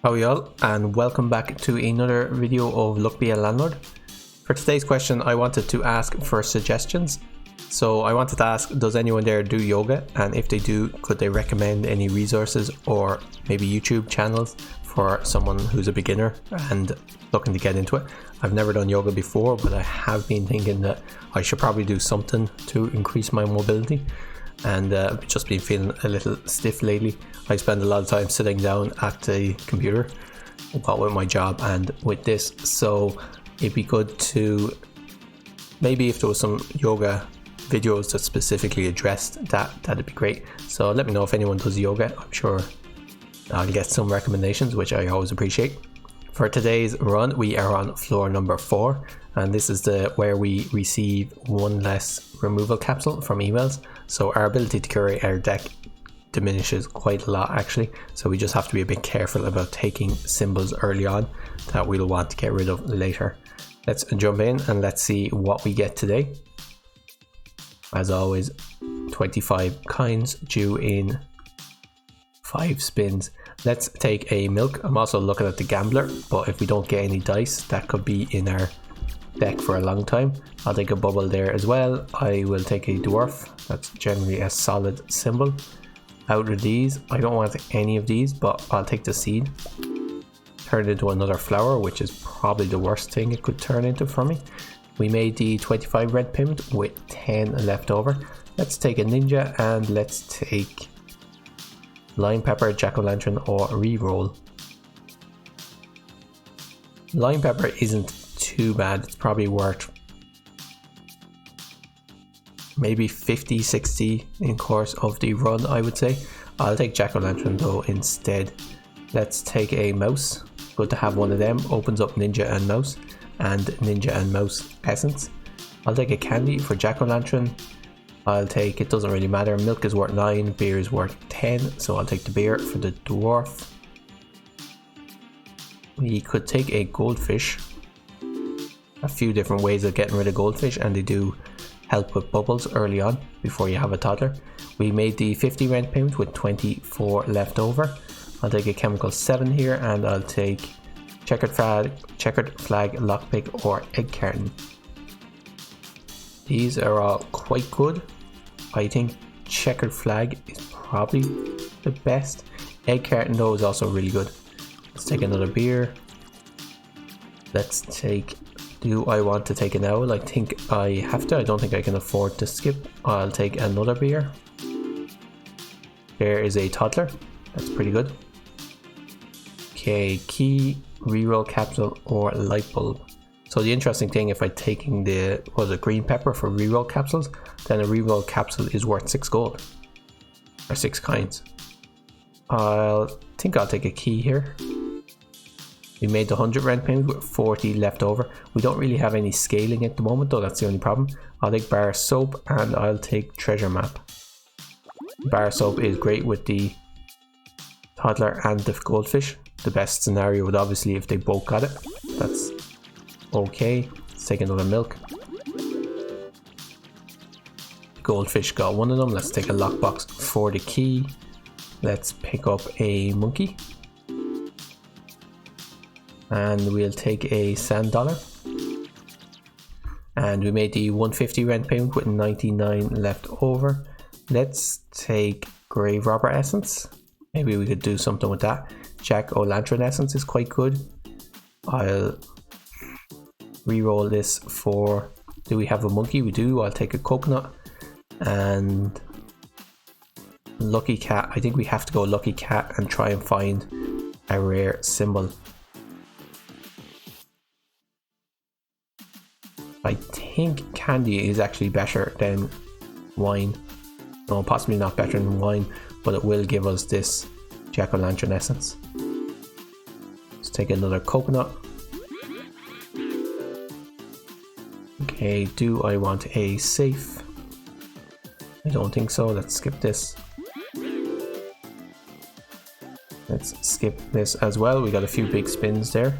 How are y'all, and welcome back to another video of Luck Be a Landlord. For today's question, I wanted to ask for suggestions. So I wanted to ask, does anyone there do yoga? And if they do, could they recommend any resources or maybe YouTube channels for someone who's a beginner and looking to get into it? I've never done yoga before, but I have been thinking that I should probably do something to increase my mobility. And just been feeling a little stiff lately. I spend a lot of time sitting down at the computer, what with my job and with this, so it'd be good to maybe if there was some yoga videos that specifically addressed that'd be great. So let me know if anyone does yoga. I'm sure I'll get some recommendations, which I always appreciate. For today's run, we are on floor number 4, and this is where we receive one less removal capsule from emails. So our ability to curate our deck diminishes quite a lot actually, so we just have to be a bit careful about taking symbols early on that we'll want to get rid of later. Let's jump in and let's see what we get today. As always, 25 coins due in 5 spins. Let's take a milk. I'm also looking at the gambler, but if we don't get any dice, that could be in our deck for a long time. I'll take a bubble there as well. I will take a dwarf. That's generally a solid symbol. Out of these, I don't want any of these, but I'll take the seed. Turn it into another flower, which is probably the worst thing it could turn into for me. We made the 25 red payment with 10 left over. Let's take a ninja and let's take lime pepper, jack-o'-lantern, or re-roll. Lime pepper isn't too bad. It's probably worth maybe 50-60 in course of the run, I would say. I'll take jack-o'-lantern though instead. Let's take a mouse. Good to have one of them. Opens up ninja and mouse, and ninja and mouse essence. I'll take a candy for jack-o'-lantern. I'll take, it doesn't really matter, milk is worth 9, beer is worth 10, so I'll take the beer for the dwarf. We could take a goldfish. A few different ways of getting rid of goldfish, and they do help with bubbles early on before you have a toddler. We made the 50 rent payment with 24 left over. I'll take a chemical 7 here, and I'll take checkered flag, lockpick, or egg carton. These are all quite good. I think checkered flag is probably the best. Egg carton though is also really good. Let's take another beer. Let's take, do I want to take an owl? I think I have to. I don't think I can afford to skip. I'll take another beer. There is a toddler. That's pretty good. Okay, key, reroll capsule, or light bulb. So the interesting thing, if I'm taking the green pepper for reroll capsules, then a reroll capsule is worth 6 gold. Or 6 coins. I think I'll take a key here. We made the 100 rent payment with 40 left over. We don't really have any scaling at the moment though, that's the only problem. I'll take bar soap and I'll take treasure map. Bar soap is great with the toddler and the goldfish. The best scenario would obviously if they both got it. That's okay. Let's take another milk. Goldfish got one of them. Let's take a lockbox for the key. Let's pick up a monkey. And we'll take a sand dollar. And we made the 150 rent payment with 99 left over. Let's take grave robber essence. Maybe we could do something with that. Jack-o'-lantern essence is quite good. I'll re-roll this for, do we have a monkey? We do. I'll take a coconut and lucky cat. I think we have to go lucky cat and try and find a rare symbol. I think candy is actually better than wine. No, possibly not better than wine, but it will give us this jack-o'-lantern essence. Let's take another coconut. Okay, do I want a safe? I don't think so. Let's skip this. Let's skip this as well. We got a few big spins there.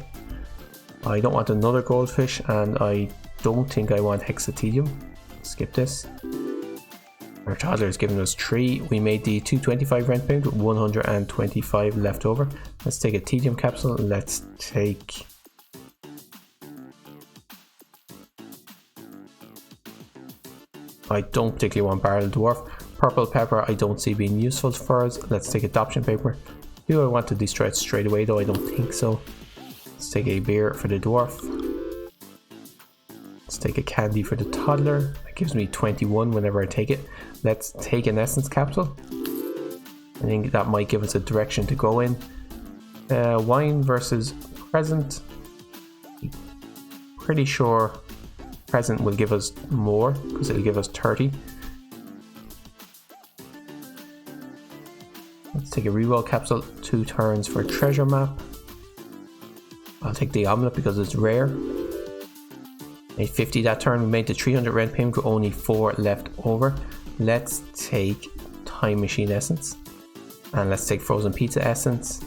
I don't want another goldfish, and I don't think I want hexatedium. Skip this. Our toddler is giving us 3. We made the 225 rent payment with 125 left over. Let's take a tedium capsule. Let's take... I don't particularly want barrel dwarf. Purple pepper I don't see being useful for us. Let's take adoption paper. Do I want to destroy it straight away though? I don't think so. Let's take a beer for the dwarf. Let's take a candy for the toddler. That gives me 21 whenever I take it. Let's take an essence capsule. I think that might give us a direction to go in. Wine versus present. Pretty sure present will give us more because it'll give us 30. Let's take a reroll capsule. 2 turns for treasure map. I'll take the omelette because it's rare. Made 50 that turn. We made the 300 rent payment with only 4 left over. Let's take time machine essence. And let's take frozen pizza essence.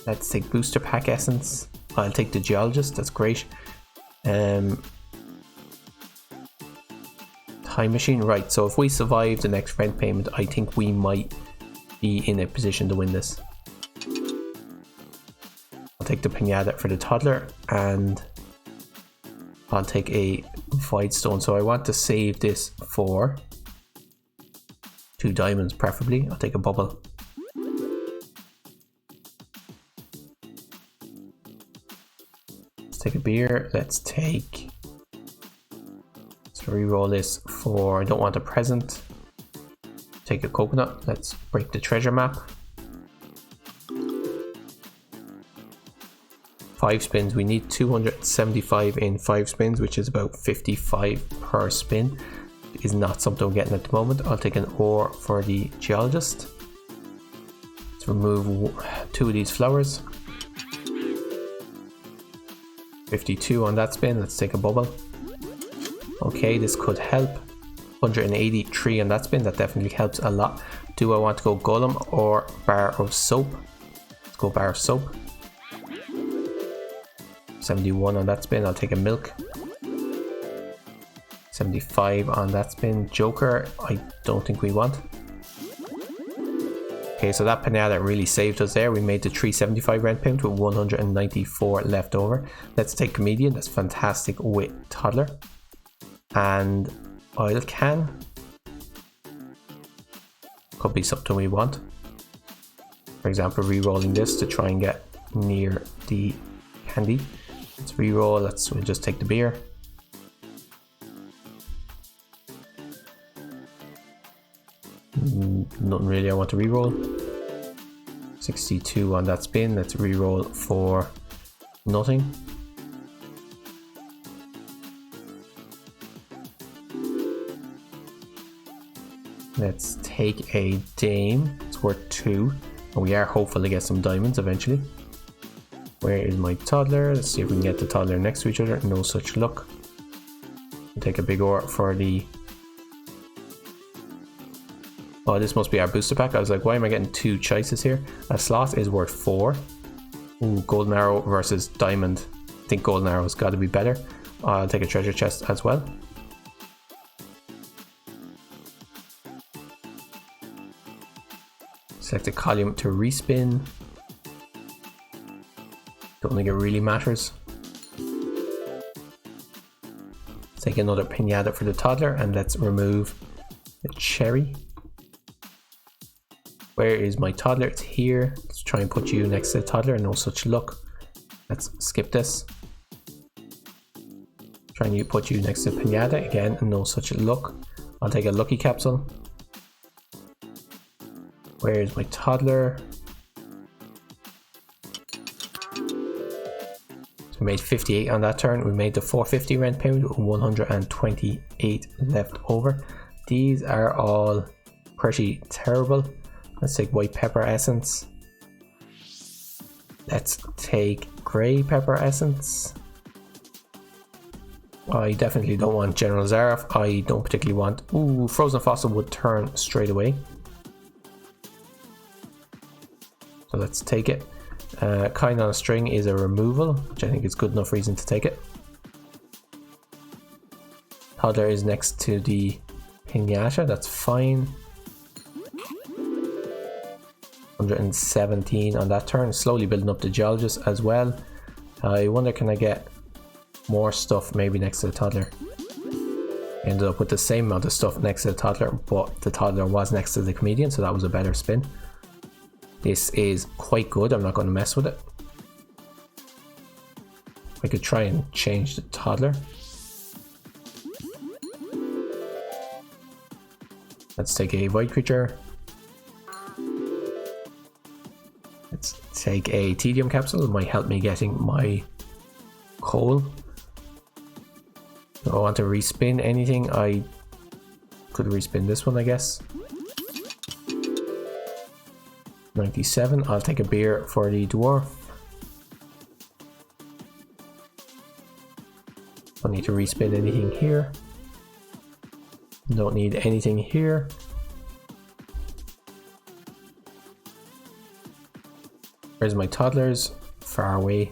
Let's take booster pack essence. I'll take the geologist, that's great. Time machine, right, so if we survive the next rent payment, I think we might be in a position to win this. I'll take the pinata for the toddler, and I'll take a void stone. So I want to save this for 2 diamonds preferably. I'll take a bubble. Let's take a beer. Let's reroll this for, I don't want a present. Take a coconut. Let's break the treasure map. 5 spins. We need 275 in 5 spins, which is about 55 per spin. Is not something we're getting at the moment. I'll take an ore for the geologist. Let's remove 2 of these flowers. 52 on that spin. Let's take a bubble. Okay, this could help. 183 on that spin. That definitely helps a lot. Do I want to go golem or bar of soap? Let's go bar of soap. 71 on that spin. I'll take a milk. 75 on that spin. Joker, I don't think we want. Okay, so that pinata really saved us there. We made the 375 rent payment with 194 left over. Let's take comedian. That's fantastic with toddler. And oil can. Could be something we want. For example, re-rolling this to try and get near the candy. Let's re-roll. We'll just take the beer. Nothing really I want to re-roll. 62 on that spin. Let's re-roll for nothing. Let's take a dame. It's worth 2. And we are hopeful to get some diamonds eventually. Where is my toddler? Let's see if we can get the toddler next to each other. No such luck. We'll take a big ore for the... Oh, this must be our booster pack. I was like, why am I getting 2 choices here? A slot is worth 4. Ooh, golden arrow versus diamond. I think golden arrow's got to be better. I'll take a treasure chest as well. Select a column to respin. Don't think it really matters. Let's take another pinata for the toddler and let's remove the cherry. Where is my toddler? It's here. Let's try and put you next to the toddler. No such luck. Let's skip this. Try and put you next to pinata. Again, no such luck. I'll take a lucky capsule. Where is my toddler? So we made 58 on that turn. We made the 450 rent payment with 128 left over. These are all pretty terrible. Let's take white pepper essence. Let's take grey pepper essence. I definitely don't want General Zaref. I don't particularly want... Ooh, frozen fossil would turn straight away. So let's take it. Kind on a string is a removal, which I think is good enough reason to take it. Toddler is next to the Pinata, that's fine. 117 on that turn, slowly building up the Geologist as well. I wonder, can I get more stuff maybe next to the Toddler? Ended up with the same amount of stuff next to the Toddler, but the Toddler was next to the Comedian, so that was a better spin. This is quite good, I'm not going to mess with it. I could try and change the Toddler. Let's take a Void Creature. Let's take a Tedium Capsule, it might help me getting my coal. Do I want to respin anything? I could respin this one, I guess. 97, I'll take a beer for the Dwarf. Don't need to respin anything here. Don't need anything here. Where's my Toddlers? Far away.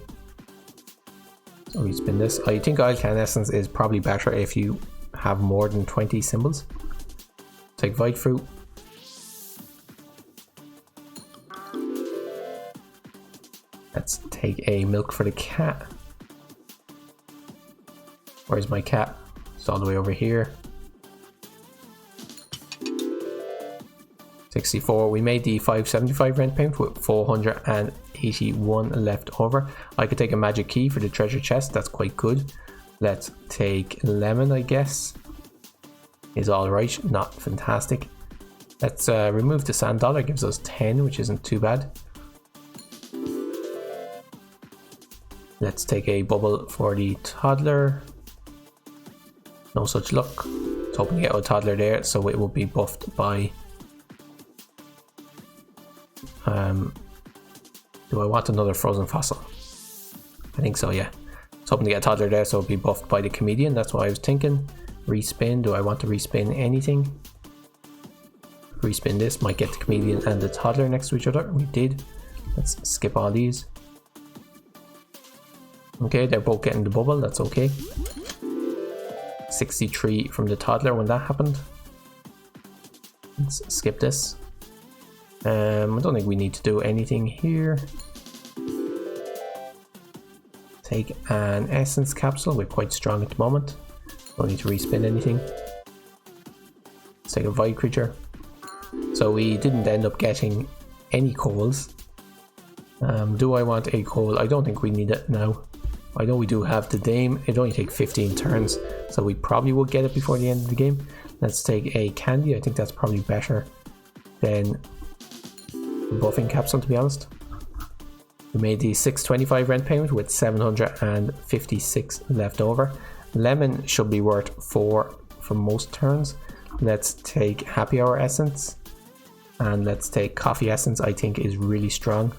So respin this. I think Incandescence is probably better if you have more than 20 symbols. Take Void Fruit. Let's take a Milk for the cat. Where's my cat? It's all the way over here. 64. We made the 575 rent payment with 481 left over. I could take a magic key for the treasure chest. That's quite good. Let's take lemon, I guess. Is alright, not fantastic. Let's remove the sand dollar. Gives us 10, which isn't too bad. Let's take a bubble for the Toddler. No such luck. Let's hoping to get a Toddler there, so it will be buffed by... do I want another frozen fossil? I think so, yeah. It's hoping to get a Toddler there, so it'll be buffed by the Comedian. That's what I was thinking. Respin. Do I want to respin anything? Respin this. Might get the Comedian and the Toddler next to each other. We did. Let's skip all these. Okay, they're both getting the bubble. That's okay. 63 from the Toddler when that happened. Let's skip this. I don't think we need to do anything here. Take an Essence Capsule. We're quite strong at the moment. Don't need to respin anything. Let's take a Void Creature. So we didn't end up getting any coals. Do I want a coal? I don't think we need it now. I know we do have the Dame. It only takes 15 turns, so we probably will get it before the end of the game. Let's take a Candy. I think that's probably better than the Buffing Capsule, to be honest. We made the 625 rent payment with 756 left over. Lemon should be worth 4 for most turns. Let's take Happy Hour Essence. And let's take Coffee Essence, I think is really strong.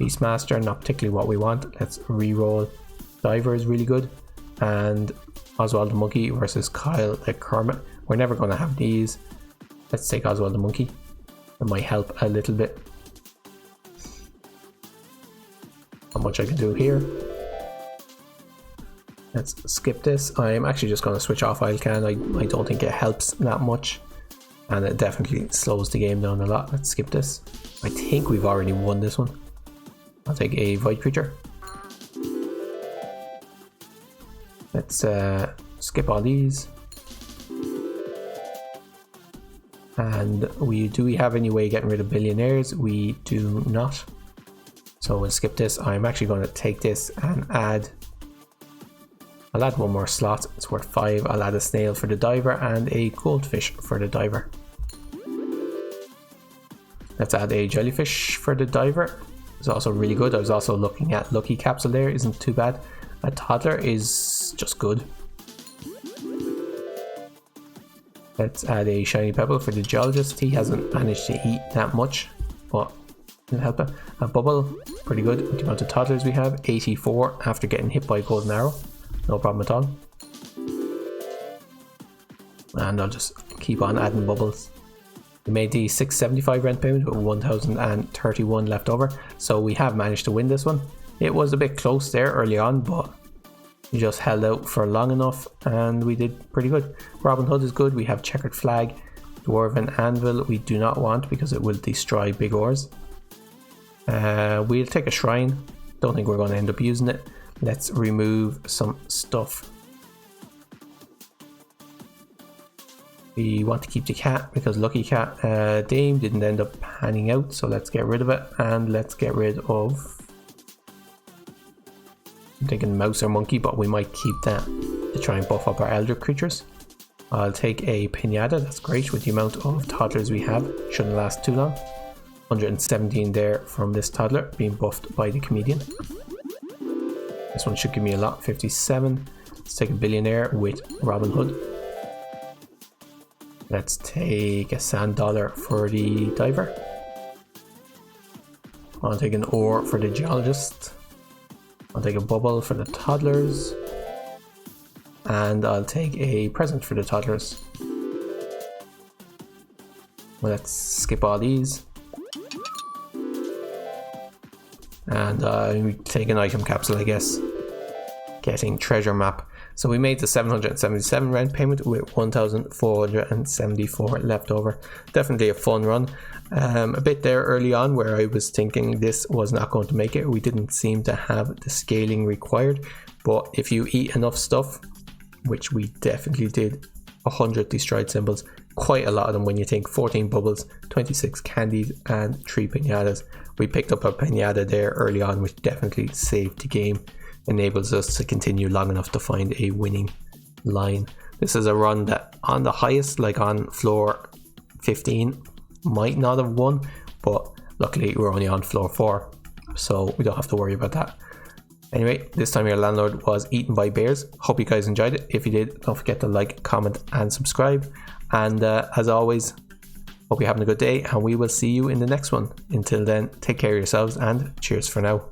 Beastmaster, not particularly what we want. Let's re-roll. Diver is really good. And Oswald the Monkey versus Kyle the Kermit. We're never going to have these. Let's take Oswald the Monkey. It might help a little bit. How much I can do here. Let's skip this. I'm actually just going to switch off Ilcan. I don't think it helps that much. And it definitely slows the game down a lot. Let's skip this. I think we've already won this one. I'll take a Void Creature. Let's skip all these. And do we have any way of getting rid of billionaires? We do not. So we'll skip this. I'm actually going to take this and I'll add one more slot. It's worth 5. I'll add a snail for the diver and a goldfish for the diver. Let's add a jellyfish for the diver. It's also really good. I was also looking at Lucky Capsule there. Isn't too bad. A Toddler is just good. Let's add a shiny pebble for the geologist. He hasn't managed to eat that much, but it'll help it. A bubble, pretty good. With the amount of toddlers we have, 84 after getting hit by a golden arrow. No problem at all. And I'll just keep on adding bubbles. We made the 675 rent payment with 1031 left over, so we have managed to win this one. It was a bit close there early on, but We just held out for long enough and we did pretty good. Robin Hood is good. We have Checkered Flag. Dwarven Anvil we do not want because it will destroy big ores. We'll take a Shrine. Don't think we're going to end up using it. Let's remove some stuff. We want to keep the cat because Lucky Cat Dame didn't end up panning out, so let's get rid of it. And let's get rid of, I'm thinking mouse or monkey, but we might keep that to try and buff up our elder creatures. I'll take a Pinata, that's great with the amount of toddlers we have, shouldn't last too long. 117 there from this toddler being buffed by the comedian. This one should give me a lot, 57. Let's take a billionaire with Robin Hood. Let's take a sand dollar for the diver. I'll take an ore for the geologist. I'll take a bubble for the toddlers. And I'll take a present for the toddlers. Well, let's skip all these. And I'll take an item capsule, I guess. Getting treasure map. So we made the 777 rent payment with 1,474 left over. Definitely a fun run. A bit there early on where I was thinking this was not going to make it. We didn't seem to have the scaling required. But if you eat enough stuff, which we definitely did, 100 destroyed symbols, quite a lot of them when you think 14 bubbles, 26 candies and 3 pinatas. We picked up a pinata there early on, which definitely saved the game. Enables us to continue long enough to find a winning line. This is a run that on the highest, like on floor 15, might not have won, but luckily we're only on floor 4, so we don't have to worry about that. Anyway, this time your landlord was eaten by bears. Hope you guys enjoyed it. If you did, don't forget to like, comment and subscribe. And as always, hope you're having a good day and we will see you in the next one. Until then, take care of yourselves and cheers for now.